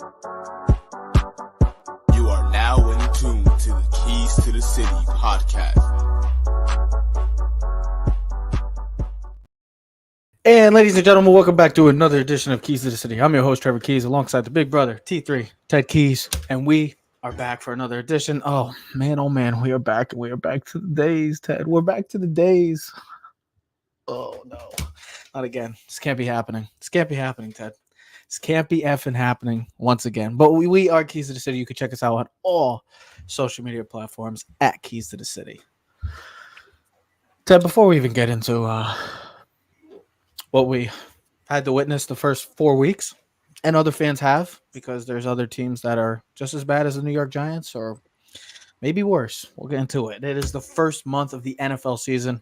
You are now in tune to the Keys to the City podcast. And ladies and gentlemen, welcome back to another edition of Keys to the City. I'm your host, Trevor Keys, alongside the big brother, T3, Ted Keys, and we are back for another edition. Oh man, we are back. We are back to the days, Ted. We're back to the days. Oh, no. Not again. This can't be happening. This can't be happening, Ted. This can't be effing happening once again. But we are Keys to the City. You can check us out on all social media platforms at Keys to the City. Ted, before we even get into what we had to witness the first 4 weeks, and other fans have, because there's other teams that are just as bad as the New York Giants, or maybe worse. We'll get into it. It is the first month of the NFL season.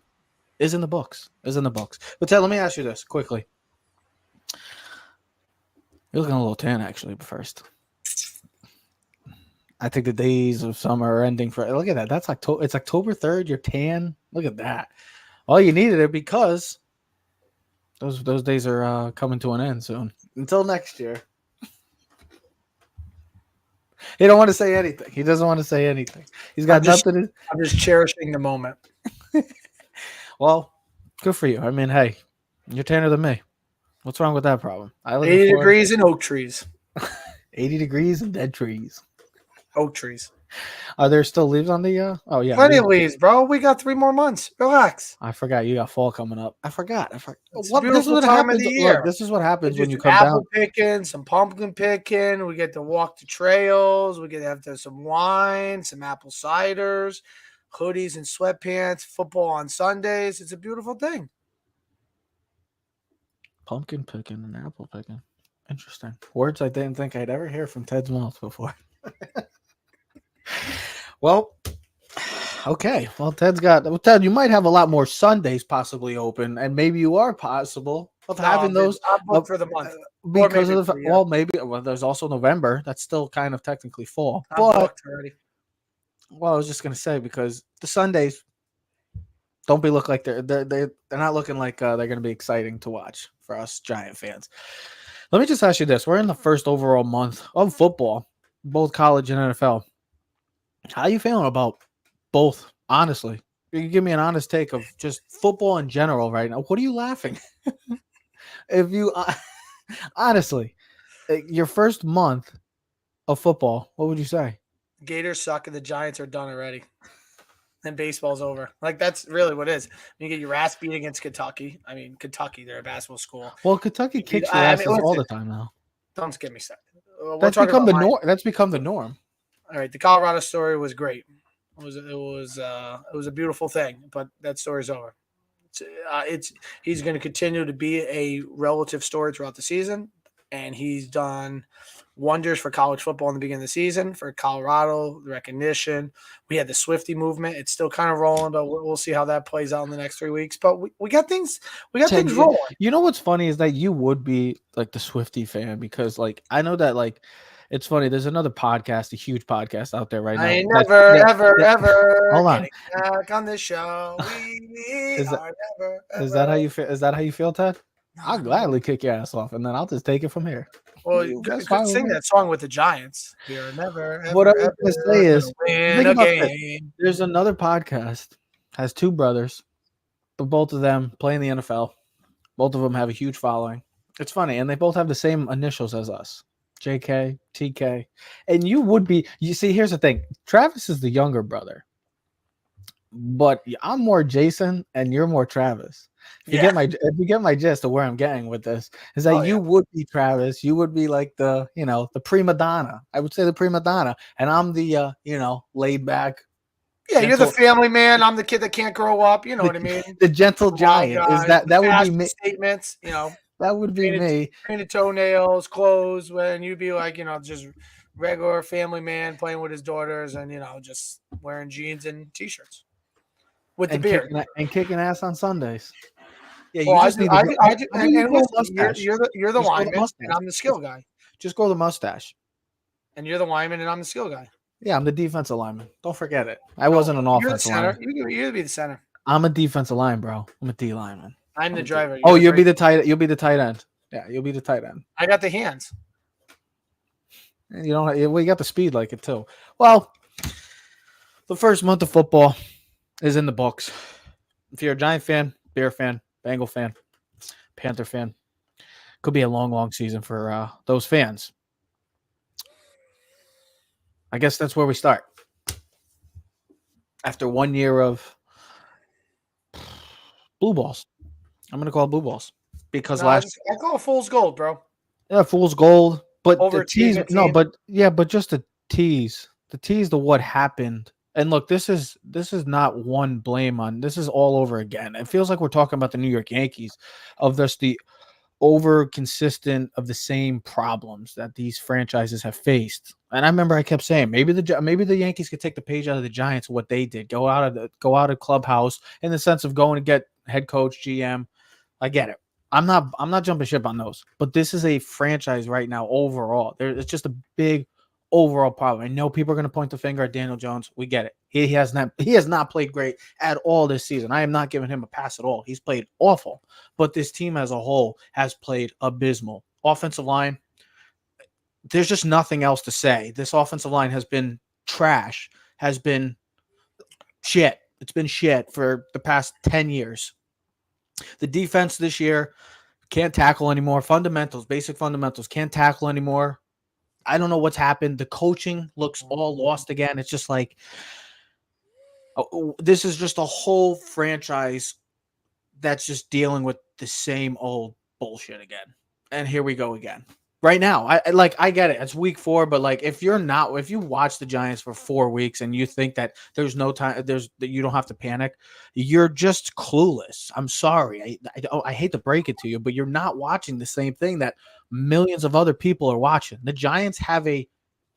Is in the books. But Ted, let me ask you this quickly. You're looking a little tan, actually, but first. I think the days of summer are ending for. Look at that. That's October. It's October 3rd. You're tan. Look at that. All you needed it because those days are coming to an end soon. Until next year. He don't want to say anything. He doesn't want to say anything. He's got nothing. I'm just cherishing the moment. Well, good for you. I mean, hey, you're tanner than me. What's wrong with that problem? I live 80 degrees and oak trees. 80 degrees and dead trees. Oak trees. Are there still leaves on the? Oh yeah, Plenty of leaves, bro. We got 3 more months. Relax. I forgot you got fall coming up. I forgot. It's a beautiful time of the year. Look, this is what happens when you come apple down. Picking, some pumpkin picking. We get to walk the trails. We get to have some wine, some apple ciders, hoodies and sweatpants. Football on Sundays. It's a beautiful thing. Pumpkin picking and apple picking. Interesting words I didn't think I'd ever hear from Ted's mouth before. Well, okay. Well, Ted, you might have a lot more Sundays possibly open, and maybe you are possible of having those. I'm booked for the month Because of the there's also November. That's still kind of technically fall. I'm booked already. Well, I was just gonna say, because the Sundays don't look like they're not looking like they're gonna be exciting to watch for us Giant fans. Let me just ask you this: we're in the first overall month of football, both college and NFL. How are you feeling about both? Honestly, you can give me an honest take of just football in general right now. What are you laughing? If you honestly, your first month of football, what would you say? Gators suck and the Giants are done already. And baseball's over. Like, that's really what it is. You get your ass beat against Kentucky. I mean, Kentucky, they're a basketball school. Well, Kentucky kicks your asses all the time now. Don't get me started. That's become the norm. That's become the norm. All right, the Colorado story was great. It was a beautiful thing, but that story's over. He's going to continue to be a relative story throughout the season, and he's done wonders for college football in the beginning of the season, for Colorado, the recognition. We had the Swiftie movement. It's still kind of rolling, but we'll see how that plays out in the next 3 weeks. But we got things rolling. You know what's funny is that you would be like the Swiftie fan, because like I know that like it's funny. There's another podcast, a huge podcast out there right now. I ain't ever hold on. Back on this show. Is that how you feel? Is that how you feel, Ted? I'll gladly kick your ass off, and then I'll just take it from here. Well, you could sing that song with the Giants. You're never, ever, what I was going to say is, win a game. There's another podcast, has 2 brothers, but both of them play in the NFL. Both of them have a huge following. It's funny, and they both have the same initials as us. JK, TK. And you see, here's the thing. Travis is the younger brother. But I'm more Jason and you're more Travis. If you get my gist of where I'm getting with this, is that you would be Travis, you would be like the prima donna. I would say the prima donna. And I'm the laid back. Yeah, you're the family man. I'm the kid that can't grow up. You know what I mean? The gentle giant. Is that would be me. Statements, That would be me. Painted toenails, clothes, when you'd be like, just regular family man playing with his daughters and, just wearing jeans and T-shirts with the beard. Kicking ass on Sundays. Yeah, you're the lineman and I'm the skill guy. Just grow the mustache. And you're the lineman and I'm the skill guy. Yeah, I'm the defensive lineman. Don't forget it. I wasn't an offensive lineman. You'll be the center. I'm a defensive line, bro. I'm a D lineman. I'm the driver. You'll be the tight end. Yeah, you'll be the tight end. I got the hands. You know, we got the speed like it too. Well, the first month of football is in the books. If you're a Giant fan, Bear fan, Bengal fan, Panther fan, could be a long, long season for those fans. I guess that's where we start. After 1 year of blue balls, I'm gonna call it blue balls because No, I call it fool's gold, bro. fool's gold, but the tease. Overachieving No, team. but just the tease. The tease to what happened. And look, this is not one blame on. This is all over again. It feels like we're talking about the New York Yankees, of just the over consistent of the same problems that these franchises have faced. And I remember I kept saying maybe the Yankees could take the page out of the Giants, what they did, go out of clubhouse in the sense of going to get head coach, GM. I get it. I'm not jumping ship on those, but this is a franchise right now overall. It's just a big overall problem. I know people are going to point the finger at Daniel Jones. We get it. He has not played great at all this season. I am not giving him a pass at all. He's played awful, but this team as a whole has played abysmal. Offensive line, there's just nothing else to say. This offensive line has been trash, has been shit. It's been shit for the past 10 years. The defense this year can't tackle anymore. Basic fundamentals, can't tackle anymore. I don't know what's happened. The coaching looks all lost again. It's just like this is just a whole franchise that's just dealing with the same old bullshit again. And here we go again. Right now, I get it. It's week 4, but like if you watch the Giants for 4 weeks and you think that there's no time, that you don't have to panic, you're just clueless. I'm sorry. I hate to break it to you, but you're not watching the same thing that millions of other people are watching. The Giants have a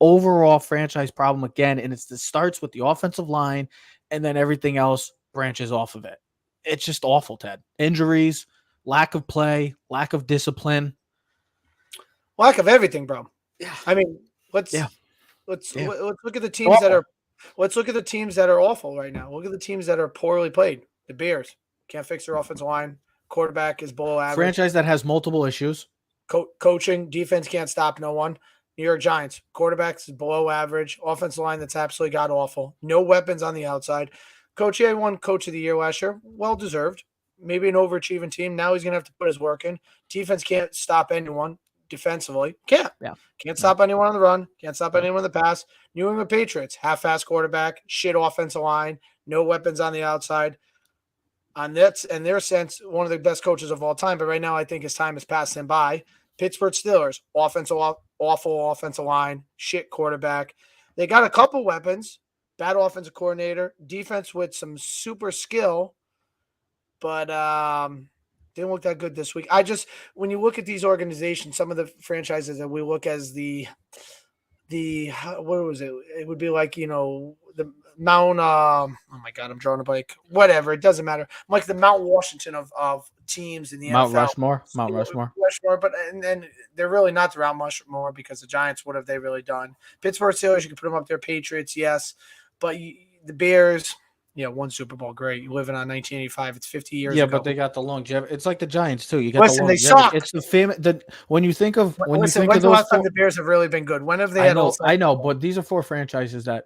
overall franchise problem again, and it starts with the offensive line, and then everything else branches off of it. It's just awful, Ted. Injuries, lack of play, lack of discipline. Lack of everything, bro. Yeah. I mean, let's look at the teams let's look at the teams that are awful right now. Look at the teams that are poorly played. The Bears can't fix their offensive line. Quarterback is below average. Franchise that has multiple issues. Coaching, defense can't stop no one. New York Giants, quarterbacks is below average. Offensive line that's absolutely god awful. No weapons on the outside. Coach A won Coach of the Year last year. Well deserved. Maybe an overachieving team. Now he's going to have to put his work in. Defense can't stop anyone defensively. Can't stop anyone on the run. Can't stop anyone on the pass. New England Patriots, half-ass quarterback, shit offensive line, no weapons on the outside. On that, in their sense, one of the best coaches of all time. But right now, I think his time has passed him by. Pittsburgh Steelers, awful offensive line, shit quarterback. They got a couple weapons, bad offensive coordinator, defense with some super skill, but didn't look that good this week. When you look at these organizations, some of the franchises that we look as the what was it? It would be like, the Mount, oh my God, I'm drawing a blank. Whatever, it doesn't matter. I'm like the Mount Washington of teams in the Mount NFL. Rushmore. But and they're really not the Mount Rushmore because the Giants, what have they really done? Pittsburgh Steelers, you can put them up there. Patriots, yes, but the Bears. Yeah, one Super Bowl, great. You're living on 1985. It's 50 years ago. Yeah, but they got the longevity. It's like the Giants too. You got Listen, the they suck. It's the famous. When you think of when's the last time the Bears have really been good? When have they had? I know, but these are 4 franchises that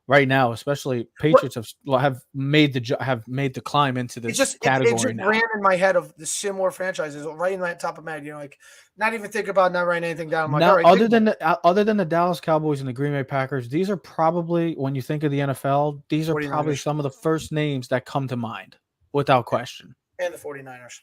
right now, especially Patriots, have made the climb into this category. It just now. ran in my head of the similar franchises right in that top of my head. Like not even think about not writing anything down. I'm like, all right, other than the Dallas Cowboys and the Green Bay Packers, these are probably, when you think of the NFL, these are 49ers. Probably some of the first names that come to mind without question. And the 49ers.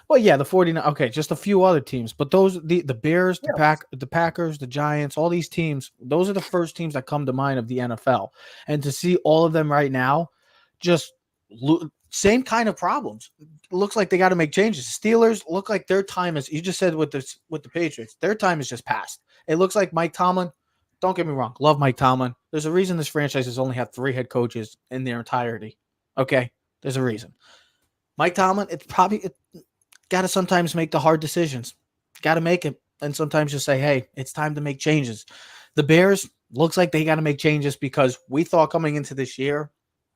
Well, yeah, the 49. Okay, just a few other teams, but the Bears, the Packers, the Giants, all these teams, those are the first teams that come to mind of the NFL. And to see all of them right now, just same kind of problems. Looks like they got to make changes. Steelers look like their time is. You just said with the Patriots, their time is just passed. It looks like Mike Tomlin. Don't get me wrong, love Mike Tomlin. There's a reason this franchise has only had 3 head coaches in their entirety. Okay, there's a reason. Mike Tomlin, it's got to sometimes make the hard decisions. Got to make it. And sometimes just say, hey, it's time to make changes. The Bears, looks like they got to make changes because we thought coming into this year,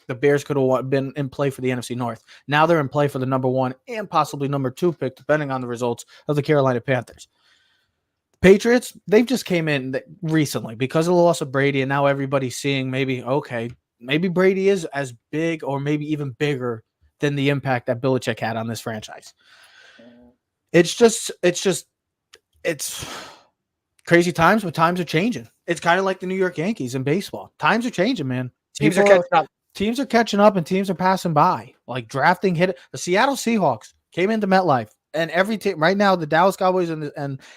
the Bears could have been in play for the NFC North. Now they're in play for the number 1 and possibly number 2 pick, depending on the results of the Carolina Panthers. Patriots, they've just came in recently because of the loss of Brady, and now everybody's seeing maybe Brady is as big or maybe even bigger than the impact that Belichick had on this franchise. It's crazy times, but times are changing. It's kind of like the New York Yankees in baseball. Times are changing, man. Teams are catching up. Teams are catching up, and teams are passing by. Like drafting hit. The Seattle Seahawks came into MetLife. And every team right now, the Dallas Cowboys and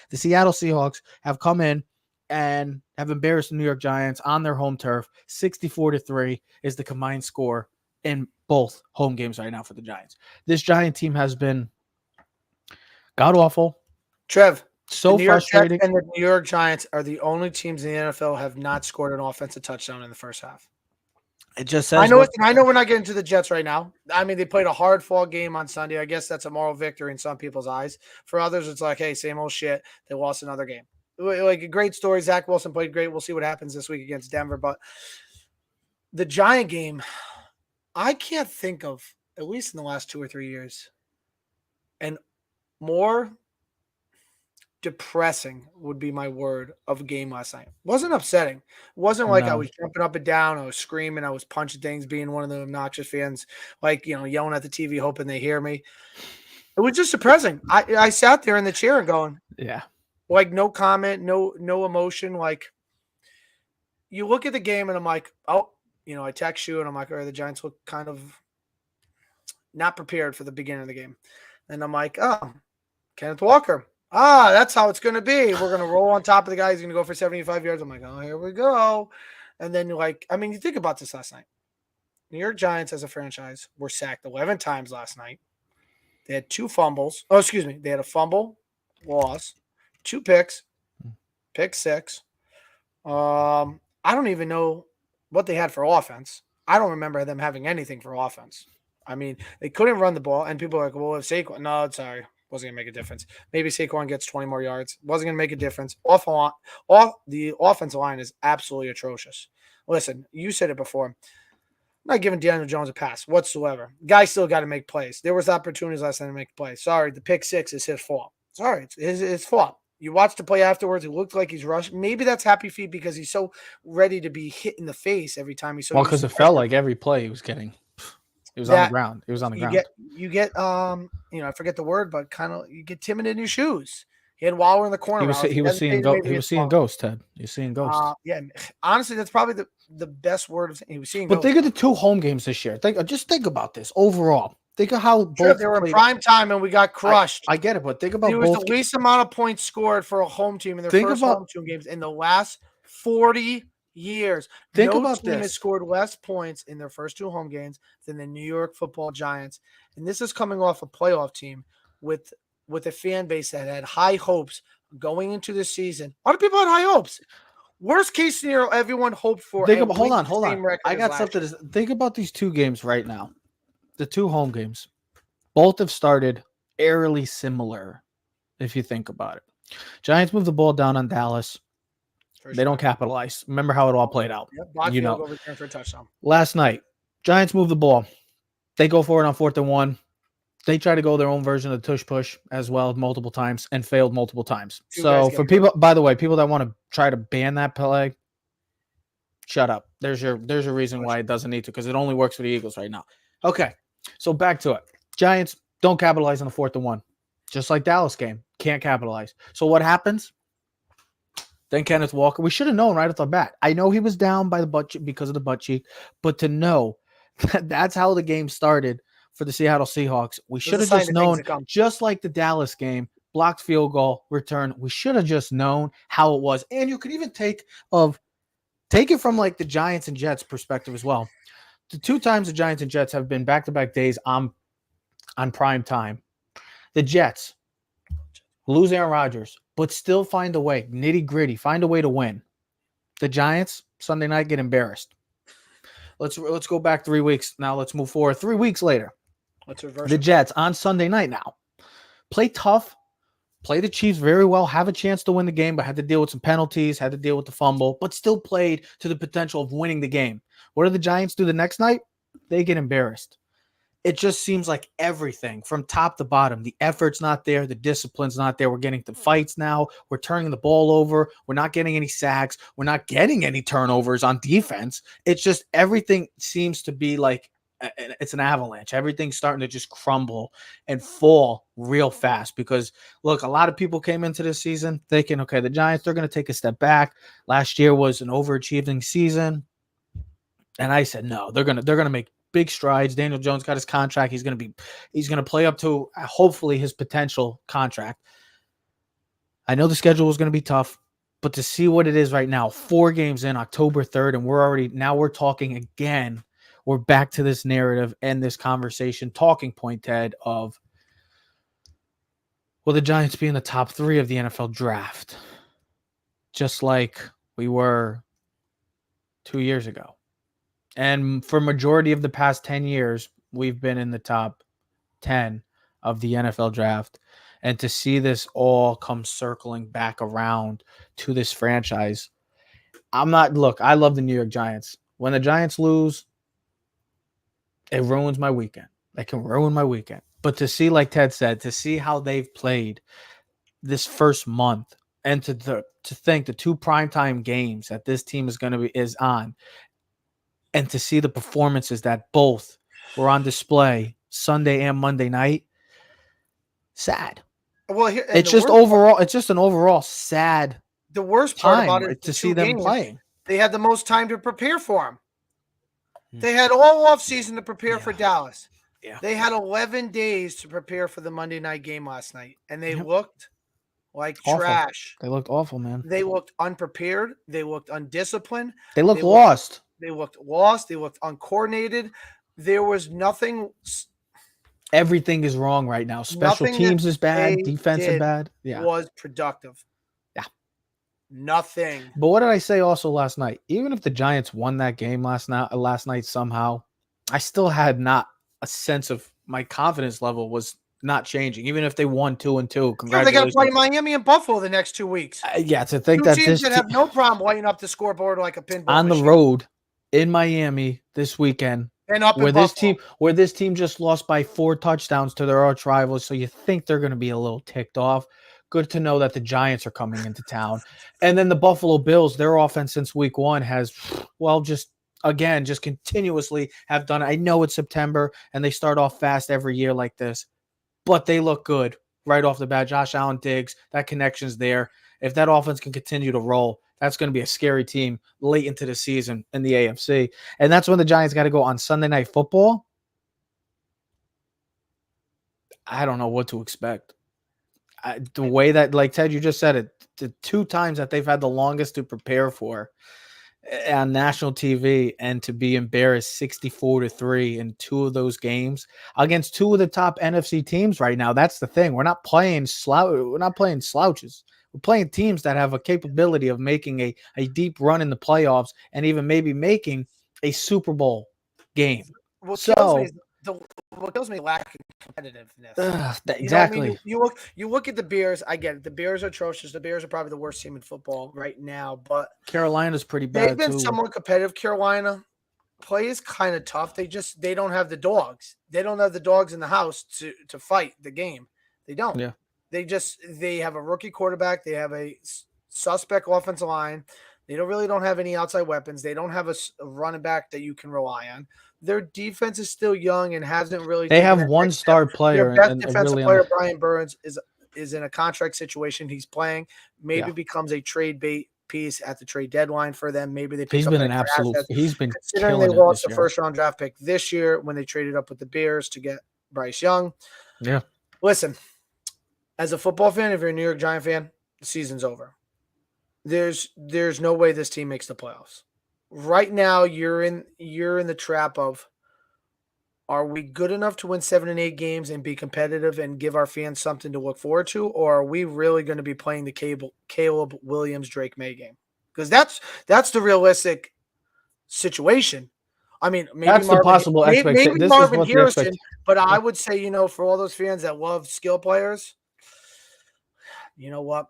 the Seattle Seahawks have come in and have embarrassed the New York Giants on their home turf. 64-3 is the combined score in both home games right now for the Giants. This Giant team has been god awful. Trev, so the New York frustrating. Jets and the New York Giants are the only teams in the NFL have not scored an offensive touchdown in the first half. It just says I know we're not getting to the Jets right now. I mean, they played a hard-fought game on Sunday. I guess that's a moral victory in some people's eyes. For others, it's like, hey, same old shit. They lost another game. Like a great story. Zach Wilson played great. We'll see what happens this week against Denver. But the Giant game, I can't think of, at least in the last 2 or 3 years, and more depressing would be my word of a game last night. Wasn't upsetting. Wasn't like I was jumping up and down, I was screaming, I was punching things, being one of the obnoxious fans, like, yelling at the TV, hoping they hear me. It was just depressing. I sat there in the chair and going, yeah, like no comment, no emotion. Like you look at the game and I'm like, oh, I text you and I'm like, all right, the Giants look kind of not prepared for the beginning of the game. And I'm like, oh, Kenneth Walker. That's how it's going to be. We're going to roll on top of the guy. He's going to go for 75 yards. I'm like, oh, here we go. And then you think about this last night. New York Giants as a franchise were sacked 11 times last night. They had 2 fumbles. Oh, excuse me. They had a fumble, loss, 2 picks, pick 6. I don't even know what they had for offense. I don't remember them having anything for offense. I mean, they couldn't run the ball, and people are like, well, if Saquon, no, sorry. Wasn't going to make a difference. Maybe Saquon gets 20 more yards. Wasn't going to make a difference. The offensive line is absolutely atrocious. Listen, you said it before. I'm not giving Daniel Jones a pass whatsoever. Guy still got to make plays. There was opportunities last time to make plays. Sorry, the pick 6 is his fault. Sorry, it's his fault. You watched the play afterwards. It looked like he's rushed. Maybe that's happy feet because he's so ready to be hit in the face every time he's so. Well, because it felt like every play he was getting. It was on the ground. It was on the ground. You get I forget the word, but kind of you get timid in your shoes. He had Waller in the corner. He was seeing ghosts, Ted. He was seeing ghosts. Yeah, honestly, that's probably the best word of he was seeing But ghosts. think of the 2 home games this year. Just think about this overall. Think of how both they were in prime time and we got crushed. I get it, but think about it was the least amount of points scored for a home team in their first home team games in the last 40 years. Think no about team this. has scored less points in their first 2 home games than the New York Football Giants, and this is coming off a playoff team with a fan base that had high hopes going into the season. A lot of people had high hopes. Worst case scenario, everyone hoped for. Hold on. I got something to think about these 2 games right now. The 2 home games, both have started eerily similar. If you think about it, Giants move the ball down on Dallas. They don't capitalize. Remember how it all played out. Yep, overturned for a touchdown. Last night, Giants move the ball. They go for it on 4th and 1. They try to go their own version of the tush push as well multiple times and failed multiple times. So for people, by the way, people that want to try to ban that play, shut up. There's your reason why it doesn't need to, because it only works for the Eagles right now. Okay, so back to it. Giants don't capitalize on the 4th and 1. Just like Dallas game. Can't capitalize. So what happens? Then Kenneth Walker. We should have known right off the bat. I know he was down by the butt cheek because of the butt cheek, but to know that that's how the game started for the Seattle Seahawks, we should have just known, just like the Dallas game, blocked field goal, return. We should have just known how it was. And you could even take it from like the Giants and Jets perspective as well. The 2 times the Giants and Jets have been back-to-back days on prime time. The Jets lose Aaron Rodgers, but still find a way, nitty-gritty, find a way to win. The Giants, Sunday night, get embarrassed. Let's go back 3 weeks. Now let's move forward 3 weeks later. Let's reverse the Jets on Sunday night now. Play tough, play the Chiefs very well, have a chance to win the game, but had to deal with some penalties, had to deal with the fumble, but still played to the potential of winning the game. What do the Giants do the next night? They get embarrassed. it just seems like everything from top to bottom, the effort's not there, the discipline's not there. We're getting to fights now. We're turning the ball over. We're not getting any sacks. We're not getting any turnovers on defense. It's just everything seems to be like it's an avalanche. Everything's starting to just crumble and fall real fast because, look, a lot of people came into this season thinking, okay, the Giants, they're going to take a step back. Last year was an overachieving season. And I said, no, they're gonna make big strides. Daniel Jones got his contract. He's gonna play up to hopefully his potential contract. I know the schedule is gonna be tough, but to see what it is right now, 4 games in, October 3rd, and we're talking again. We're back to this narrative and this conversation talking point, Ted, of will the Giants be in the top 3 of the NFL draft? Just like we were 2 years ago. And for majority of the past 10 years, we've been in the top 10 of the NFL draft. And to see this all come circling back around to this franchise, I love the New York Giants. When the Giants lose, it ruins my weekend. It can ruin my weekend. But to see, like Ted said, to see how they've played this first month and to think the 2 primetime games that this team is on, and to see the performances that both were on display Sunday and Monday night, sad. Well, it's just an overall sad. The worst part about it is to see them playing. They had the most time to prepare for them. They had all off season to prepare for Dallas. Yeah. They had 11 days to prepare for the Monday night game last night, and they looked like trash. They looked awful, man. They looked unprepared. They looked undisciplined. They looked lost. They looked lost. They looked uncoordinated. There was nothing. Everything is wrong right now. Special teams is bad. Defense is bad. Yeah. Was productive. Yeah. Nothing. But what did I say also last night? Even if the Giants won that game last night somehow, I still had not a sense of my confidence level was not changing. Even if they won 2-2, congratulations. They got to play Miami and Buffalo the next 2 weeks. To think 2 that teams that have no problem lighting up the scoreboard like a pinball on machine. The road in Miami this weekend, and up where this team just lost by 4 touchdowns to their arch rivals, so you think they're going to be a little ticked off. Good to know that the Giants are coming into town. And then the Buffalo Bills, their offense since week 1 has, just continuously have done it. I know it's September and they start off fast every year like this, but they look good right off the bat. Josh Allen, Diggs, that connection's there. If that offense can continue to roll, that's going to be a scary team late into the season in the AFC. And that's when the Giants got to go on Sunday Night Football. I don't know what to expect. The way that, like Ted, you just said it, the 2 times that they've had the longest to prepare for on national TV, and to be embarrassed 64-3 in 2 of those games against 2 of the top NFC teams right now. That's the thing. We're not playing slouches. We're playing teams that have a capability of making a deep run in the playoffs and even maybe making a Super Bowl game. What kills me lack of competitiveness. Exactly. You look at the Bears. I get it. The Bears are atrocious. The Bears are probably the worst team in football right now. But Carolina's pretty bad. They've been somewhat competitive. Carolina play is kind of tough. They don't have the dogs. They don't have the dogs in the house to fight the game. They don't. Yeah. They have a rookie quarterback. They have a suspect offensive line. They don't have any outside weapons. They don't have a running back that you can rely on. Their defense is still young and hasn't really. They have one star player. Their best defensive player, Brian Burns, is in a contract situation. He's playing. Maybe becomes a trade bait piece at the trade deadline for them. Maybe they. He's been an absolute. He's been considering they lost the first round draft pick this year when they traded up with the Bears to get Bryce Young. Yeah. Listen, as a football fan, if you're a New York Giant fan, the season's over. There's no way this team makes the playoffs. Right now, you're in the trap of, are we good enough to win 7 and 8 games and be competitive and give our fans something to look forward to, or are we really going to be playing the Caleb Williams Drake May game? Because that's the realistic situation. I mean, maybe that's the possible expectation. Maybe Marvin Harrison, but I would say, for all those fans that love skill players, you know what?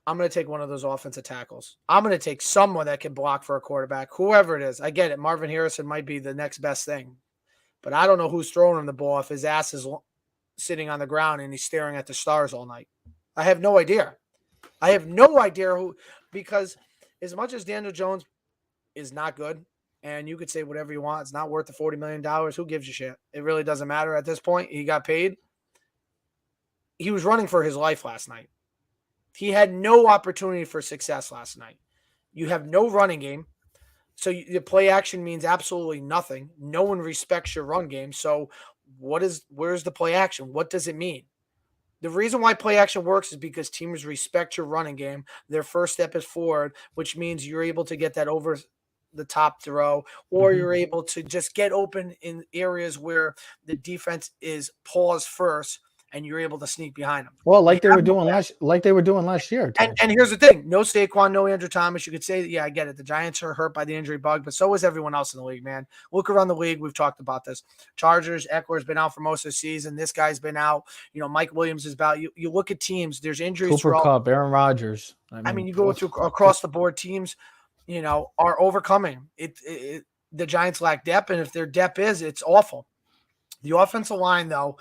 I'm going to take one of those offensive tackles. I'm going to take someone that can block for a quarterback, whoever it is. I get it. Marvin Harrison might be the next best thing. but I don't know who's throwing him the ball if his ass is sitting on the ground and he's staring at the stars all night. I have no idea. I have no idea who, because as much as Daniel Jones is not good, and you could say whatever you want, it's not worth the $40 million. Who gives a shit? It really doesn't matter at this point. He got paid. He was running for his life last night. He had no opportunity for success last night. You have no running game. So the play action means absolutely nothing. No one respects your run game. So where's the play action? What does it mean? The reason why play action works is because teams respect your running game. Their first step is forward, which means you're able to get that over the top throw, or you're able to just get open in areas where the defense is paused first, and you're able to sneak behind them. Well, like they were doing last year. And here's the thing: no Saquon, no Andrew Thomas. You could say, yeah, I get it. The Giants are hurt by the injury bug, but so is everyone else in the league, man. Look around the league. We've talked about this. Chargers, Eckler's been out for most of the season. This guy's been out. Mike Williams is out. You look at teams. There's injuries. Cooper Kupp, Aaron Rodgers. I mean, you go through across the board. Teams, are overcoming it. The Giants lack depth, and if their depth it's awful. The offensive line, though,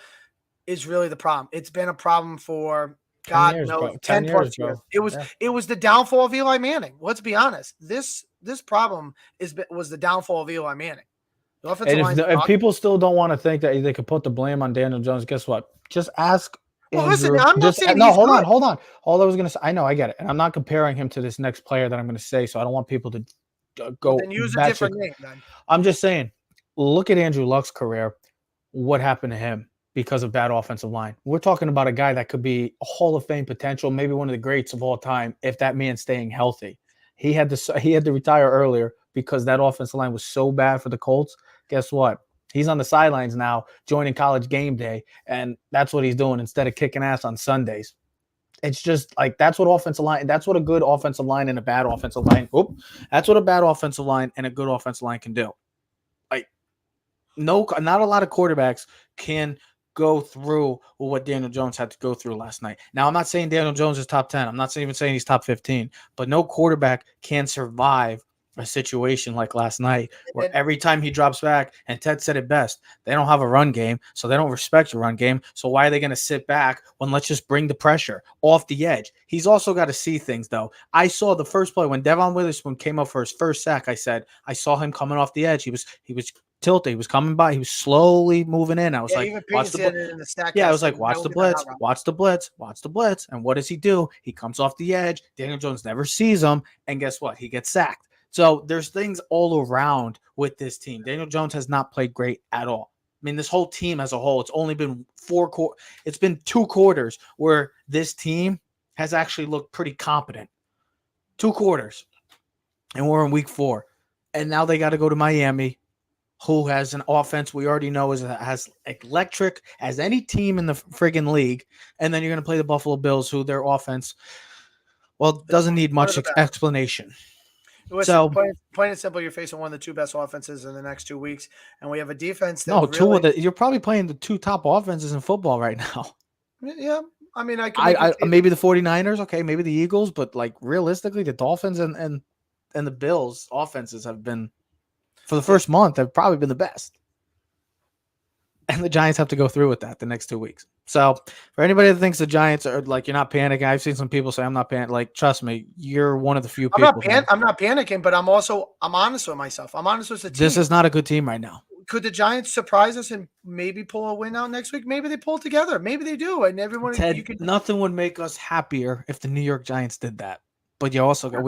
is really the problem. It's been a problem for 10 plus years. It was the downfall of Eli Manning. Let's be honest. This problem was the downfall of Eli Manning. The offensive line. If people still don't want to think that they could put the blame on Daniel Jones, guess what? Just ask. Well, listen, I'm not saying hold on. All I was going to say, I know, I get it, and I'm not comparing him to this next player that I'm going to say, so I don't want people to go. Then use a different name. Then I'm just saying, look at Andrew Luck's career. What happened to him because of bad offensive line? We're talking about a guy that could be a Hall of Fame potential, maybe one of the greats of all time, if that man's staying healthy. He had to retire earlier because that offensive line was so bad for the Colts. Guess what? He's on the sidelines now, joining College Game Day, and that's what he's doing instead of kicking ass on Sundays. It's just like that's what a good offensive line and a bad offensive line. That's what a bad offensive line and a good offensive line can do. Like, not a lot of quarterbacks can go through what Daniel Jones had to go through last night. Now, I'm not saying Daniel Jones is top 10. I'm not even saying he's top 15, but no quarterback can survive a situation like last night where every time he drops back, and Ted said it best, they don't have a run game, so they don't respect your run game. So why are they going to sit back when let's just bring the pressure off the edge? He's also got to see things, though. I saw the first play when Devon Witherspoon came up for his first sack. I said, I saw him coming off the edge. He was tilted. He was coming by. He was slowly moving in. I was like, watch the blitz. I was like, watch the blitz, watch the blitz, watch the blitz. And what does he do? He comes off the edge. Daniel Jones never sees him. And guess what? He gets sacked. So there's things all around with this team. Daniel Jones has not played great at all. I mean, this whole team as a whole, it's only been it's been 2 quarters where this team has actually looked pretty competent. 2 quarters. And we're in week 4. And now they got to go to Miami, who has an offense we already know is as electric as any team in the friggin' league. And then you're going to play the Buffalo Bills, who their offense, doesn't need much explanation. Listen, so plain and simple, you're facing one of the 2 best offenses in the next 2 weeks, and we have a defense that you're probably playing the 2 top offenses in football right now. Yeah, I mean, maybe the 49ers, okay, maybe the Eagles, but like realistically, the Dolphins and the Bills offenses have been, for the first month, have probably been the best. And the Giants have to go through with that the next 2 weeks. So for anybody that thinks the Giants are like, you're not panicking. I've seen some people say I'm not panicking. Like, trust me, you're one of the few people. I'm not panicking, but I'm honest with myself. I'm honest with the team. This is not a good team right now. Could the Giants surprise us and maybe pull a win out next week? Maybe they pull it together. Maybe they do. And everyone, nothing would make us happier if the New York Giants did that. But we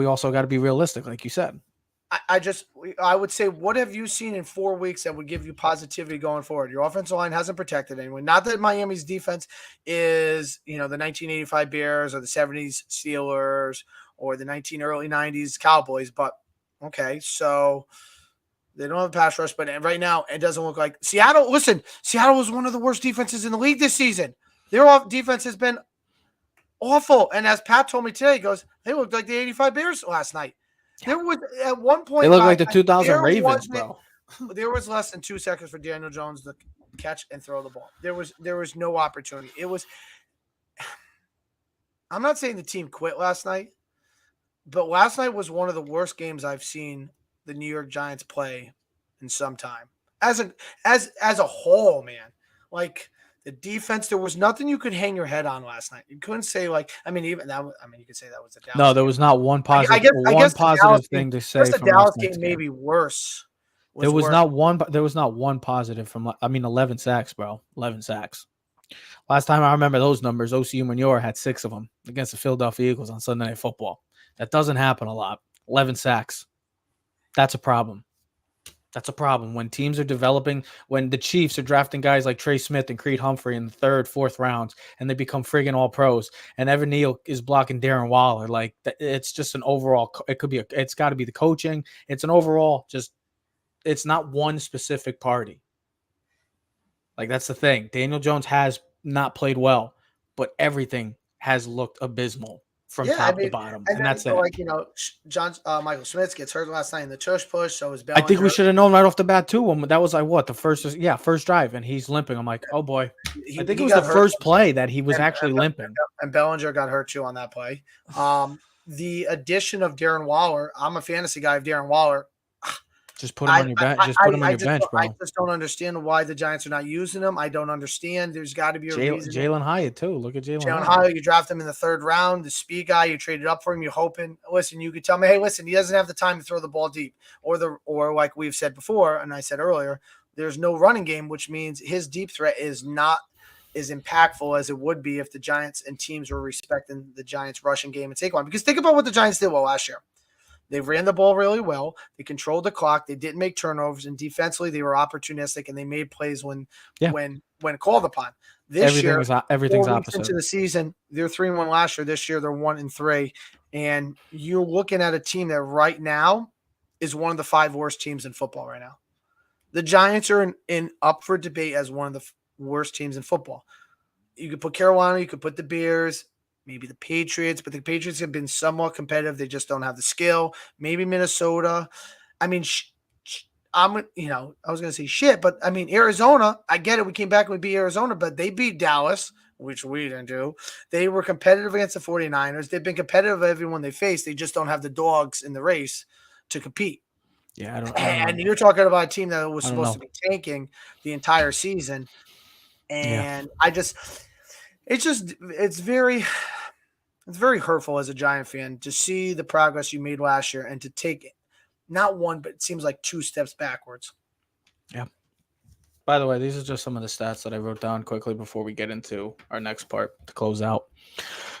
also got to be realistic, like you said. I would say, what have you seen in 4 weeks that would give you positivity going forward? Your offensive line hasn't protected anyone. Not that Miami's defense is, the 1985 Bears or the 70s Steelers or the early 90s Cowboys, but okay, so they don't have a pass rush, but right now it doesn't look like Seattle. Listen, Seattle was one of the worst defenses in the league this season. Their defense has been awful, and as Pat told me today, he goes, they looked like the 85 Bears last night. There was at one point they look like the 2000 Ravens, bro. There was less than 2 seconds for Daniel Jones to catch and throw the ball. There was no opportunity. It was. I'm not saying the team quit last night, but last night was one of the worst games I've seen the New York Giants play in some time. as a whole, man. Like the defense, there was nothing you could hang your head on last night. You couldn't say like, I mean, even that. I mean, you could say that was the No, Dallas there game. was not one I positive, guess one the Dallas positive game. thing to I say guess the from last Dallas night's game game. maybe worse. There was worse. not one. There was not one positive from. I mean, 11 sacks, bro. 11 sacks. Last time I remember those numbers, OCU Manure had 6 of them against the Philadelphia Eagles on Sunday Night Football. That doesn't happen a lot. 11 sacks. That's a problem. That's a problem when teams are developing, when the Chiefs are drafting guys like Trey Smith and Creed Humphrey in the 3rd, 4th rounds, and they become friggin' all pros. And Evan Neal is blocking Darren Waller. Like it's just an overall. It could be. It's got to be the coaching. It's an overall. Just it's not one specific party. Like that's the thing. Daniel Jones has not played well, but everything has looked abysmal from Yeah, I top to mean, bottom, and and then that's it. like John Michael Smith gets hurt last night in the tush push, so is I think we Bellinger. should have known right off the bat too. That was like what the first drive, and he's limping. I'm like, oh boy. I think it He was the got hurt, first play that he was and, actually limping. and Bellinger got hurt too on that play. The addition of Darren Waller, I'm a fantasy guy of Darren Waller. Just put him on your bench. Just put him on your bench, bro. I just don't understand why the Giants are not using him. I don't understand. There's got to be a reason. Jalen Hyatt too. Look at Jalen Hyatt, you draft him in the 3rd round. The speed guy, you traded up for him. You're hoping. Listen, you could tell me, hey, listen, he doesn't have the time to throw the ball deep, or like we've said before, and I said earlier, there's no running game, which means his deep threat is not as impactful as it would be if the Giants and teams were respecting the Giants' rushing game and Saquon. Because think about what the Giants did well last year. They ran the ball really well. They controlled the clock. They didn't make turnovers, and defensively they were opportunistic and they made plays when called upon. This year, everything's 4 weeks opposite. into the season, they're 3-1 last year. This year they're 1-3, and you're looking at a team that right now is one of the 5 worst teams in football right now. The Giants are in up for debate as one of the worst teams in football. You could put Carolina, you could put the Bears, maybe the Patriots, but the Patriots have been somewhat competitive. They just don't have the skill. Maybe Minnesota. I mean, I was going to say shit, but I mean, Arizona, I get it. We came back and we beat Arizona, but they beat Dallas, which we didn't do. They were competitive against the 49ers. They've been competitive with everyone they face. They just don't have the dogs in the race to compete. Yeah, I don't and you're talking about a team that was supposed to be tanking the entire season. And it's very hurtful as a Giant fan to see the progress you made last year and to take not one, but it seems like 2 steps backwards. Yeah. By the way, these are just some of the stats that I wrote down quickly before we get into our next part to close out.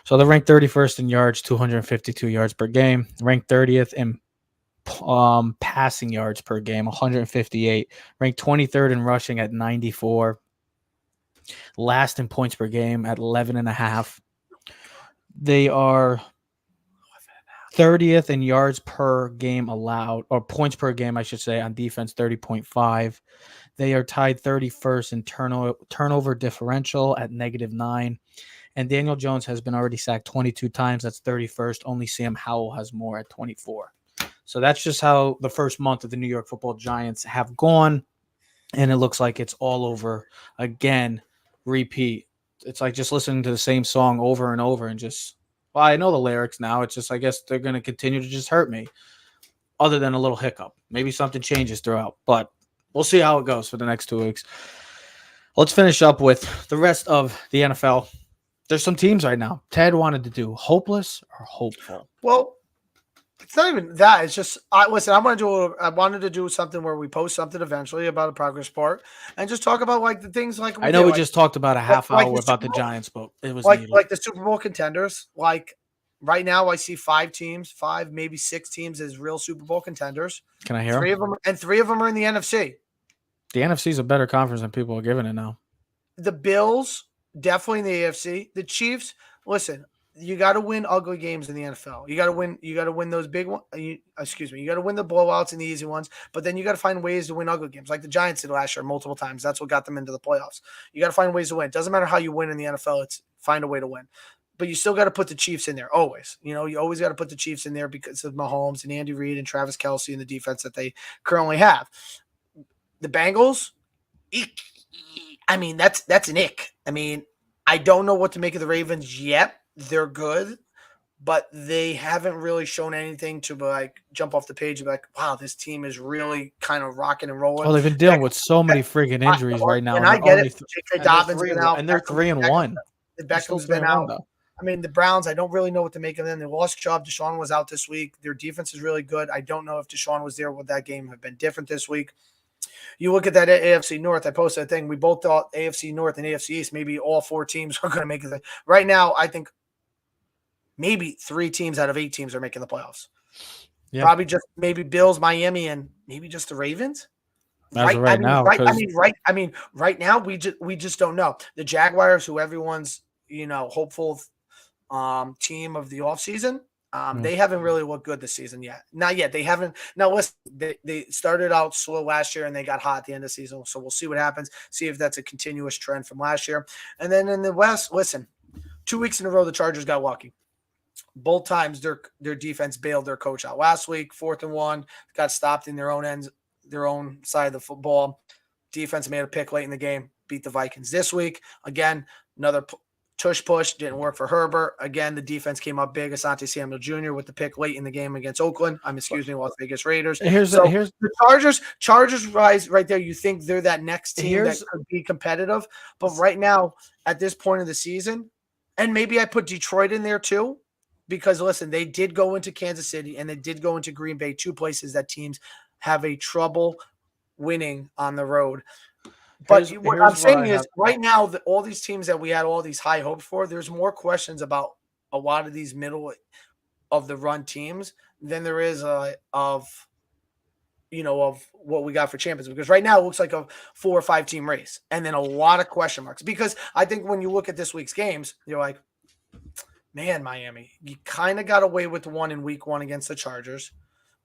So they're ranked 31st in yards, 252 yards per game. Ranked 30th in passing yards per game, 158. Ranked 23rd in rushing at 94. Last in points per game at 11.5. They are 30th in yards per game allowed, or points per game, I should say, on defense, 30.5. They are tied 31st in turnover differential at -9. And Daniel Jones has been already sacked 22 times. That's 31st. Only Sam Howell has more at 24. So that's just how the first month of the New York Football Giants have gone. And it looks like it's all over again. Repeat. It's like just listening to the same song over and over and just, well, I know the lyrics now. It's just, I guess they're going to continue to just hurt me other than a little hiccup. Maybe something changes throughout, but we'll see how it goes for the next 2 weeks. Let's finish up with the rest of the NFL. There's some teams right now. Ted wanted to do hopeless or hopeful. Well, it's not even that. It's just I wanted to do something where we post something eventually about a progress report and just talk about like the things like I know we just talked about a half hour about the Giants, but it was like the Super Bowl contenders. Like right now, I see 5 maybe 6 teams as real Super Bowl contenders. Can I hear 3 of them? And 3 of them are in the NFC. The NFC is a better conference than people are giving it now. The Bills definitely in the AFC. The Chiefs. Listen. You got to win ugly games in the NFL. You got to win those big ones. You got to win the blowouts and the easy ones, but then you got to find ways to win ugly games like the Giants did last year multiple times. That's what got them into the playoffs. You got to find ways to win. It doesn't matter how you win in the NFL. It's find a way to win, but you still got to put the Chiefs in there always. You always got to put the Chiefs in there because of Mahomes and Andy Reid and Travis Kelce and the defense that they currently have. The Bengals, I mean, that's an ick. I mean, I don't know what to make of the Ravens yet. They're good, but they haven't really shown anything to like jump off the page and be like, wow, this team is really kind of rocking and rolling. Well, they've been dealing with so many freaking injuries right now, And and I they're get it. only J.K. Dobbins been out. and they're 3-1. They're still Beckham's been 3-1 out. though. I mean, the Browns, I don't really know what to make of them. They lost Chubb. Deshaun was out this week. Their defense is really good. I don't know if Deshaun was there, would that game have been different this week? You look at that AFC North, I posted a thing. We both thought AFC North and AFC East, maybe all 4 teams are going to make it. Right now, I think maybe 3 teams out of 8 teams are making the playoffs. Yeah. Probably just maybe Bills, Miami, and maybe just the Ravens. Right now, right now we just don't know. The Jaguars, who everyone's hopeful team of the offseason, they haven't really looked good this season yet. Not yet. They haven't. Now listen, they started out slow last year and they got hot at the end of the season. So we'll see what happens. See if that's a continuous trend from last year. And then in the West, listen, 2 weeks in a row the Chargers got lucky. Both times their defense bailed their coach out. Last week, 4th and 1, got stopped in their own side of the football. Defense made a pick late in the game, beat the Vikings. This week, again, another tush push, didn't work for Herbert. Again, the defense came up big. Asante Samuel Jr. with the pick late in the game against Las Vegas Raiders. Here's the Chargers rise right there. You think they're that next team that could be competitive. But right now, at this point of the season, and maybe I put Detroit in there too, because listen, they did go into Kansas City and they did go into Green Bay, 2 places that teams have a trouble winning on the road. But what I'm saying is right now, all these teams that we had all these high hopes for, there's more questions about a lot of these middle of the run teams than there is of what we got for champions. Because right now it looks like a 4 or 5 team race and then a lot of question marks. Because I think when you look at this week's games, you're like, man, Miami, you kind of got away with one in week 1 against the Chargers.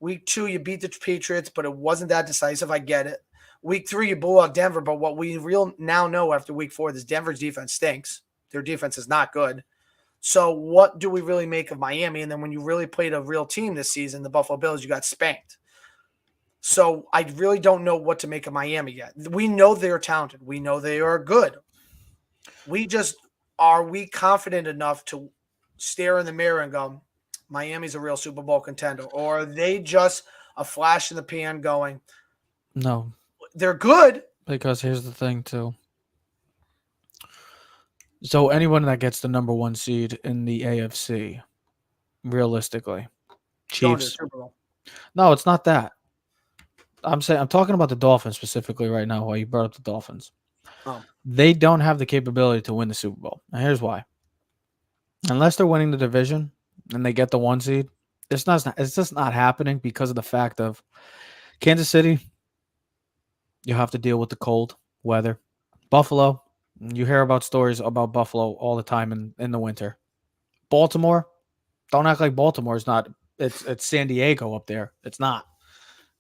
Week 2, you beat the Patriots, but it wasn't that decisive. I get it. Week 3, you blew out Denver, but what we now know after week 4 is Denver's defense stinks. Their defense is not good. So what do we really make of Miami? And then when you really played a real team this season, the Buffalo Bills, you got spanked. So I really don't know what to make of Miami yet. We know they're talented. We know they are good. Are we confident enough to stare in the mirror and go, Miami's a real Super Bowl contender? Or are they just a flash in the pan going, no, they're good? Because here's the thing too. So anyone that gets the number 1 seed in the AFC, realistically, Chiefs. No, it's not that. I'm talking about the Dolphins specifically right now. While you brought up the Dolphins, they don't have the capability to win the Super Bowl. And here's why. Unless they're winning the division and they get the 1 seed, it's just not happening because of the fact of Kansas City. You have to deal with the cold weather. Buffalo, you hear about stories about Buffalo all the time in the winter. Baltimore, don't act like Baltimore is not. It's San Diego up there. It's not.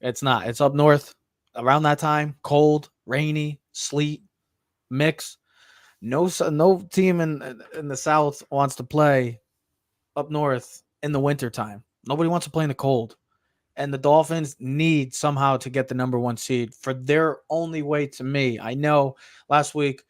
It's not. It's up north around that time. Cold, rainy, sleet, mix. No team in the South wants to play up north in the wintertime. Nobody wants to play in the cold. And the Dolphins need somehow to get the number 1 seed for their only way to me. I know last week,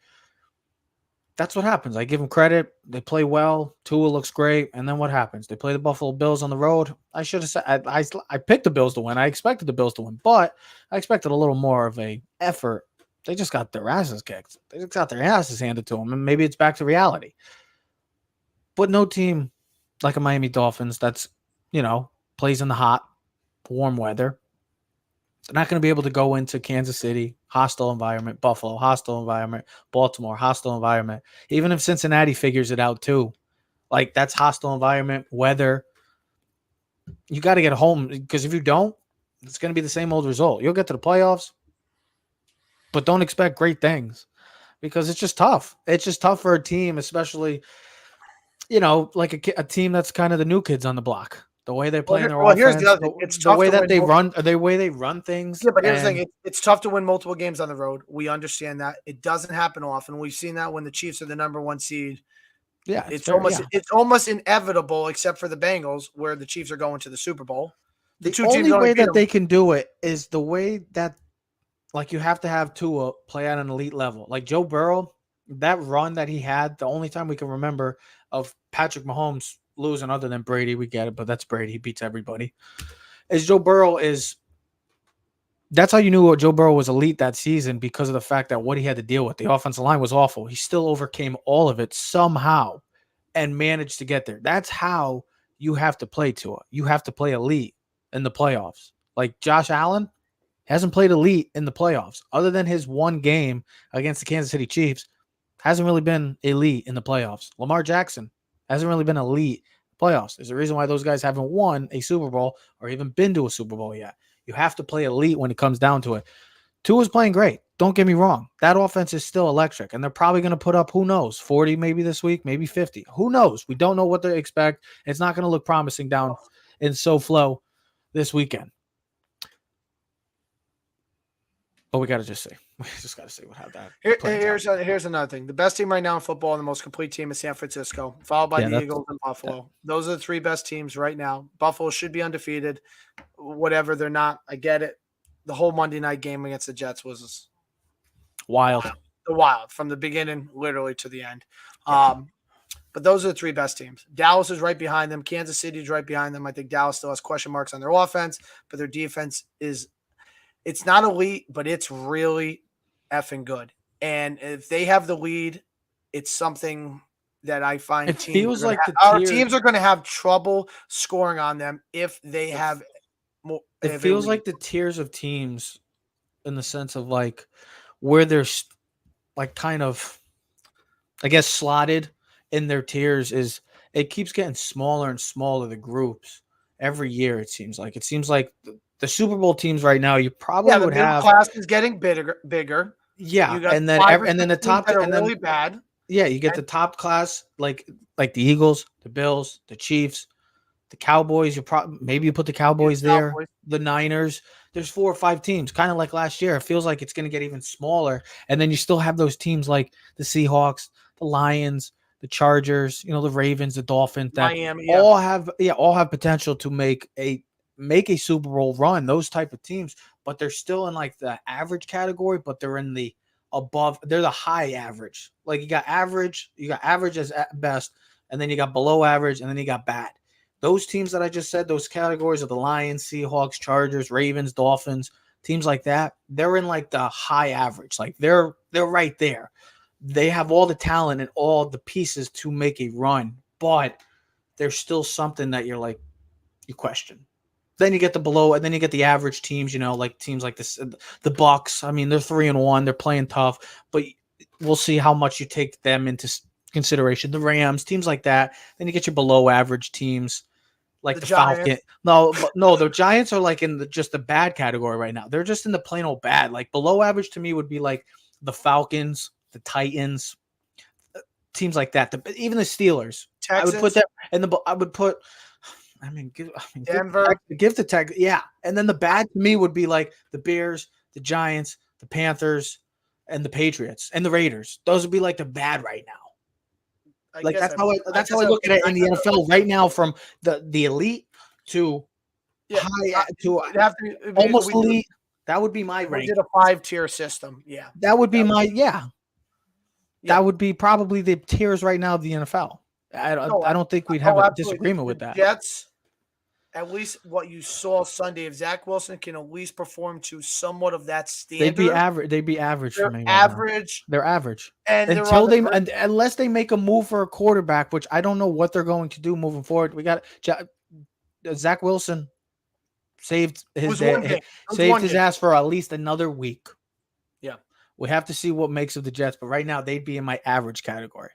that's what happens. I give them credit. They play well. Tua looks great. And then what happens? They play the Buffalo Bills on the road. I should have said I picked the Bills to win. I expected the Bills to win, but I expected a little more of a effort. They just got their asses kicked. They just got their asses handed to them, and maybe it's back to reality. But no team like a Miami Dolphins that's, plays in the hot, warm weather. They're not going to be able to go into Kansas City, hostile environment, Buffalo, hostile environment, Baltimore, hostile environment. Even if Cincinnati figures it out too, like that's hostile environment, weather. You got to get home because if you don't, it's going to be the same old result. You'll get to the playoffs, but don't expect great things because it's just tough. It's just tough for a team, especially, like a team that's kind of the new kids on the block. The way they play in their offense, here's the other thing. It's the way that they run, the way they run things. Yeah, but here's the thing. It's tough to win multiple games on the road. We understand that. It doesn't happen often. We've seen that when the Chiefs are the number 1 seed. Yeah, it's almost inevitable, except for the Bengals, where the Chiefs are going to the Super Bowl. The only way that they can do it is the way that, like, you have to have Tua play at an elite level. Like Joe Burrow, that run that he had, the only time we can remember of Patrick Mahomes losing other than Brady. We get it, but that's Brady. He beats everybody. Is Joe Burrow is. That's how you knew what Joe Burrow was elite that season because of the fact that what he had to deal with. The offensive line was awful. He still overcame all of it somehow and managed to get there. That's how you have to play Tua. You have to play elite in the playoffs. Like Josh Allen hasn't played elite in the playoffs. Other than his one game against the Kansas City Chiefs, hasn't really been elite in the playoffs. Lamar Jackson hasn't really been elite playoffs. There's a reason why those guys haven't won a Super Bowl or even been to a Super Bowl yet. You have to play elite when it comes down to it. Tua's playing great. Don't get me wrong. That offense is still electric, and they're probably going to put up, who knows, 40 maybe this week, maybe 50. Who knows? We don't know what they expect. It's not going to look promising down in SoFlo this weekend. But we got to just see. We just got to see how that. Here's another thing. The best team right now in football and the most complete team is San Francisco, followed by the Eagles and Buffalo. Yeah. Those are the three best teams right now. Buffalo should be undefeated. Whatever, they're not. I get it. The whole Monday night game against the Jets was wild. Wild from the beginning, literally to the end. But those are the three best teams. Dallas is right behind them. Kansas City is right behind them. I think Dallas still has question marks on their offense, but their defense is – it's not elite, but it's really effing good. And if they have the lead, it's something that I find it feels like our teams are going to have trouble scoring on them if they have more. It feels like the tiers of teams in the sense of like where they're like kind of, I guess, slotted in their tiers is it keeps getting smaller and smaller, the groups every year. It seems like the Super Bowl teams right now, you probably would have class is getting bigger. Yeah, and then the top that are really bad. Yeah, you get the top class like the Eagles, the Bills, the Chiefs, the Cowboys. Maybe you put the Cowboys there, the Niners. There's 4 or 5 teams, kind of like last year. It feels like it's going to get even smaller, and then you still have those teams like the Seahawks, the Lions, the Chargers, the Ravens, the Dolphins that Miami, all have potential to make a Super Bowl run, those type of teams, but they're still in like the average category, but they're in the above, they're the high average. Like you got average as at best, and then you got below average, and then you got bad. Those teams that I just said, those categories of the Lions, Seahawks, Chargers, Ravens, Dolphins, teams like that, they're in like the high average. Like they're right there. They have all the talent and all the pieces to make a run, but there's still something that you're like, you question. Then you get the below, and then you get the average teams, like teams like this, the Bucks. I mean, they're 3-1, they're playing tough, but we'll see how much you take them into consideration. The Rams, teams like that. Then you get your below average teams, like the Falcons. No, the Giants are like in just the bad category right now. They're just in the plain old bad. Like below average to me would be like the Falcons, the Titans, teams like that. Even the Steelers, Texans. I would put that, and I would put. Denver. Give the tag, yeah. And then the bad to me would be like the Bears, the Giants, the Panthers, and the Patriots, and the Raiders. Those would be like the bad right now. That's how I look at it in the NFL right now, from the elite to high to almost elite. That would be my rank. We did a 5-tier system. Yeah. That would be That would be probably the tiers right now of the NFL. I don't think we'd have a disagreement with that. Jets, at least what you saw Sunday, if Zach Wilson can at least perform to somewhat of that standard, they'd be average for me. Average. They're average. And unless they make a move for a quarterback, which I don't know what they're going to do moving forward. We got Zach Wilson saved his ass for at least another week. Yeah. We have to see what makes of the Jets, but right now they'd be in my average category.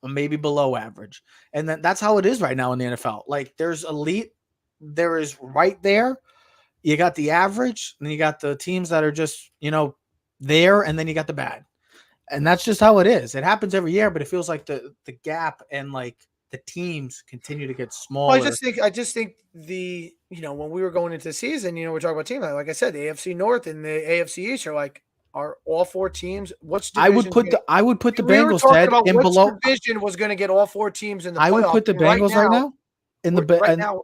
Maybe below average. And that's how it is right now in the NFL. Like there's elite, there is right there. You got the average, and you got the teams that are just, there, and then you got the bad. And that's just how it is. It happens every year, but it feels like the gap and like the teams continue to get smaller. Well, I just think the, when we were going into the season, we're talking about teams, like I said, the AFC North and the AFC East are like, are all 4 teams? I would put the Bengals in below. Division was going to get all 4 teams in the playoffs. I would put the Bengals right now in the now.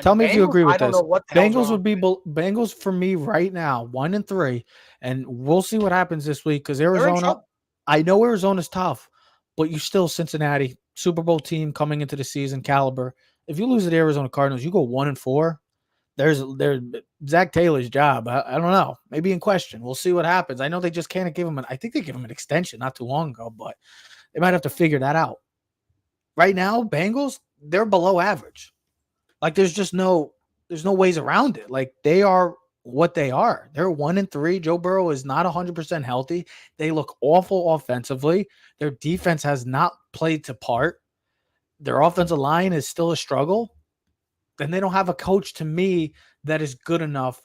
Tell me if you agree with this. Bengals for me right now, 1-3, and we'll see what happens this week because Arizona. I know Arizona's tough, but you still Cincinnati Super Bowl team coming into the season caliber. If you lose to the Arizona Cardinals, you go 1-4. There's Zach Taylor's job. I don't know, maybe in question. We'll see what happens. I know they just can't give him I think they give him an extension not too long ago, but they might have to figure that out. Right now, Bengals, they're below average. Like there's no ways around it. Like they are what they are. They're 1-3. Joe Burrow is not 100% healthy. They look awful offensively. Their defense has not played to part. Their offensive line is still a struggle. And they don't have a coach, to me, that is good enough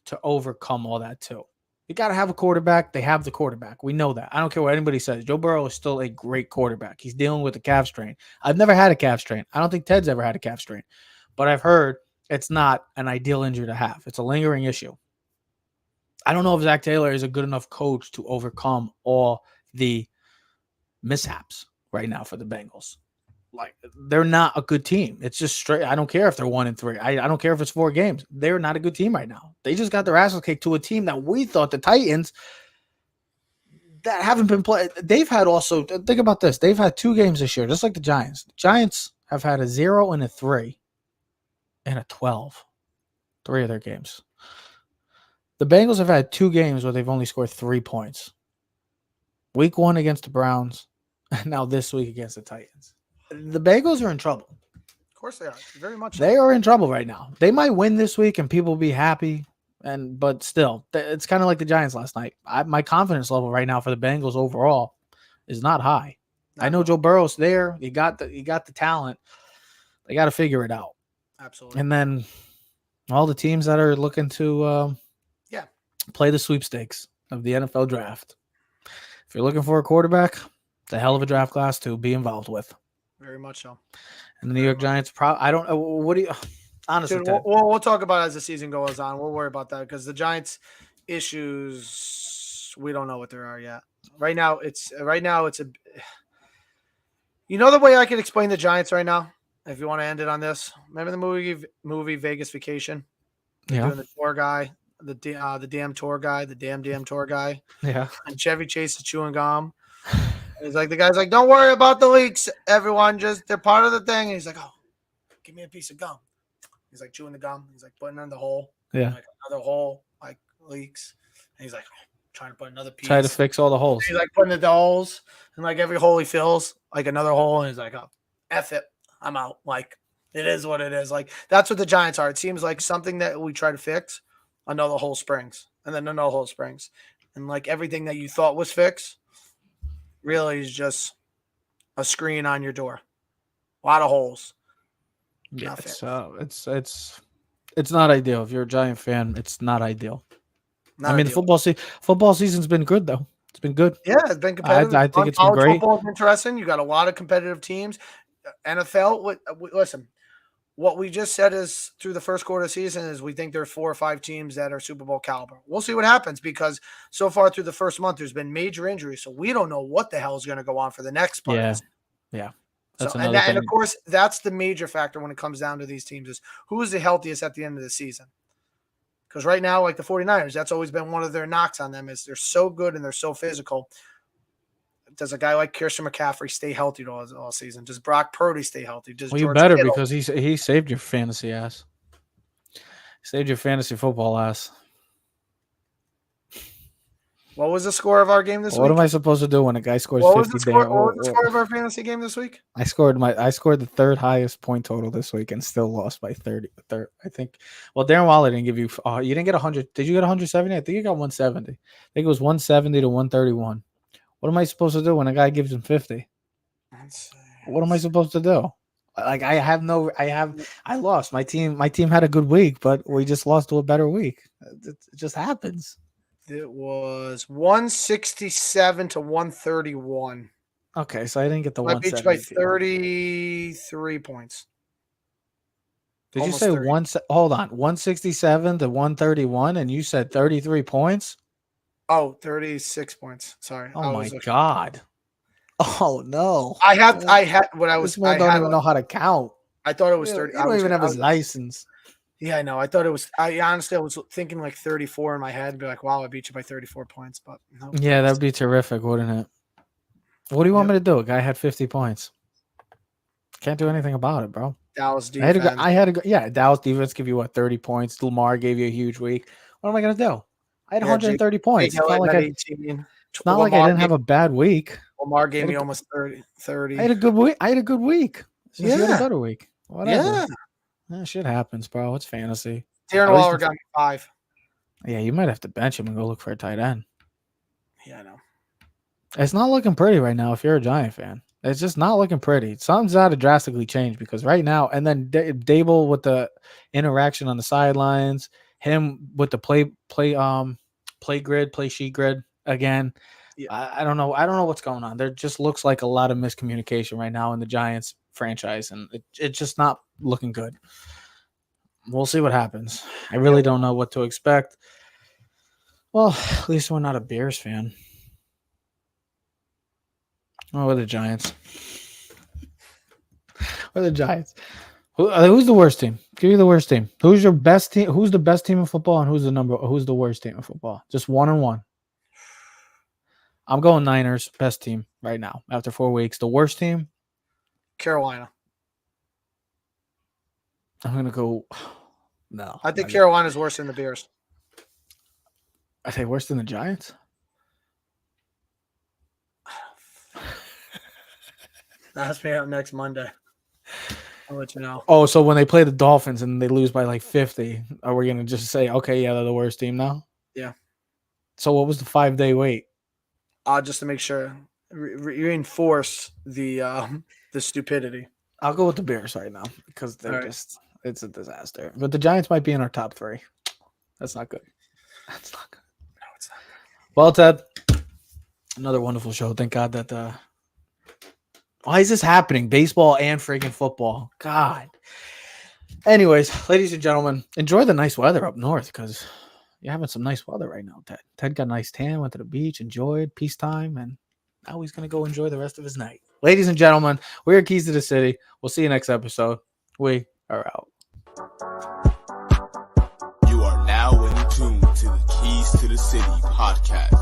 to overcome all that too. You got to have a quarterback. They have the quarterback. We know that. I don't care what anybody says. Joe Burrow is still a great quarterback. He's dealing with a calf strain. I've never had a calf strain. I don't think Ted's ever had a calf strain. But I've heard it's not an ideal injury to have. It's a lingering issue. I don't know if Zach Taylor is a good enough coach to overcome all the mishaps right now for the Bengals. Like, they're not a good team. It's just straight. I don't care if they're 1-3. I don't care if it's 4 games. They're not a good team right now. They just got their asses kicked to a team that we thought, the Titans, that haven't been played. They've had also, think about this. They've had 2 games this year, just like the Giants. The Giants have had a 0 and a 3 and a 12. 3 of their games. The Bengals have had 2 games where they've only scored 3 points. Week 1 against the Browns, and now this week against the Titans. The Bengals are in trouble. Of course they are. Very much. They are in trouble right now. They might win this week and people will be happy, but still, it's kind of like the Giants last night. My confidence level right now for the Bengals overall is not high. I know Joe Burrow's there. You got the talent. They got to figure it out. Absolutely. And then all the teams that are looking to play the sweepstakes of the NFL draft. If you're looking for a quarterback, it's a hell of a draft class to be involved with. Very much so. And the New York Giants, I don't know. What do you honestly? Dude, we'll talk about it as the season goes on. We'll worry about that because the Giants' issues, we don't know what there are yet. Right now, it's a. You know the way I can explain the Giants right now. If you want to end it on this, remember the movie Vegas Vacation? Yeah. Doing the tour guy, the damn tour guy, the damn tour guy. Yeah. And Chevy Chase is chewing gum. He's like, the guy's like, don't worry about the leaks, everyone. Just they're part of the thing. And he's like, oh, give me a piece of gum. He's like chewing the gum. He's like putting it in the hole. Yeah. Like another hole, like leaks. And he's like trying to put another piece. Try to fix all the holes. He's like putting the holes, and like every hole he fills, like another hole. And he's like, oh, F it. I'm out. Like, it is what it is. Like, that's what the Giants are. It seems like something that we try to fix, another hole springs. And then another hole springs. And like everything that you thought was fixed really is just a screen on your door. A lot of holes. Yeah, it's not ideal. If you're a Giant fan, it's not ideal. The football season's been good though. It's been good. Yeah, it's been competitive. I think it's been great. Football is interesting. You got a lot of competitive teams. NFL, listen, what we just said is through the first quarter of the season is we think there's 4 or 5 teams that are Super Bowl caliber. We'll see what happens because so far through the first month, there's been major injuries. So we don't know what the hell is going to go on for the next part. Yeah. So, and of course, that's the major factor when it comes down to these teams is who is the healthiest at the end of the season. Because right now, like the 49ers, that's always been one of their knocks on them is they're so good and they're so physical. Does a guy like Christian McCaffrey stay healthy all season? Does Brock Purdy stay healthy? Does you better because he saved your fantasy ass. Saved your fantasy football ass. What was the score of our game this week? What am I supposed to do when a guy scores 50 there? What was the score of our fantasy game this week? I scored the 3rd highest point total this week and still lost by 30. I think. Well, Darren Waller didn't give you. You didn't get 100. Did you get 170? I think you got 170. I think it was 170 to 131. What am I supposed to do when a guy gives him 50? What am I supposed to do? Like I lost. My team had a good week, but we just lost to a better week. It just happens. It was 167 to 131. Okay, so I didn't get the 170. I beat you by 33 points. Did you say 167 to 131 and you said 33 points? Oh, 36 points. Sorry. Oh my God. Oh no. I had what I was. This man don't even know how to count. I thought it was 30. He don't even have his license. Yeah, I know. I thought it was. I honestly was thinking like 34 in my head. Be like, wow, I beat you by 34 points. But no. Yeah, that'd be terrific, wouldn't it? What do you want me to do? A guy had 50 points. Can't do anything about it, bro. Dallas defense. Dallas defense give you what, 30 points. Lamar gave you a huge week. What am I gonna do? I had 130 points. It's not like I didn't have a bad week. Lamar gave me almost 30. I had a good week. You had a better week. Whatever. Yeah, shit happens, bro. It's fantasy. Darren Waller got me 5. Yeah, you might have to bench him and go look for a tight end. Yeah, I know. It's not looking pretty right now if you're a Giant fan. It's just not looking pretty. Something's got to drastically change because right now, and then Dable with the interaction on the sidelines, him with the play sheet grid again. Yeah. I don't know. I don't know what's going on. There just looks like a lot of miscommunication right now in the Giants franchise, and it's just not looking good. We'll see what happens. I really don't know what to expect. Well, at least we're not a Bears fan. Oh, we're the Giants. We're the Giants. Who's the worst team? Give me the worst team. Who's your best team? Who's the best team in football, and who's the worst team in football? Just 1-1. I'm going Niners, best team right now after 4 weeks. The worst team? Carolina. I'm going to go. No. I think Carolina's worse than the Bears. I say worse than the Giants? Ask me out next Monday. I'll let you know. Oh, so when they play the Dolphins and they lose by like 50, are we going to just say, okay, yeah, they're the worst team now? Yeah. So what was the 5-day wait? Just to make sure. Reinforce the stupidity. I'll go with the Bears right now because they're it's a disaster. But the Giants might be in our top 3. That's not good. That's not good. No, it's not good. Well, Ted, another wonderful show. Thank God that why is this happening? Baseball and freaking football. God. Anyways, ladies and gentlemen, enjoy the nice weather up north because you're having some nice weather right now, Ted. Ted got a nice tan, went to the beach, enjoyed peacetime, and now he's going to go enjoy the rest of his night. Ladies and gentlemen, we're Keys to the City. We'll see you next episode. We are out. You are now in tune to the Keys to the City podcast.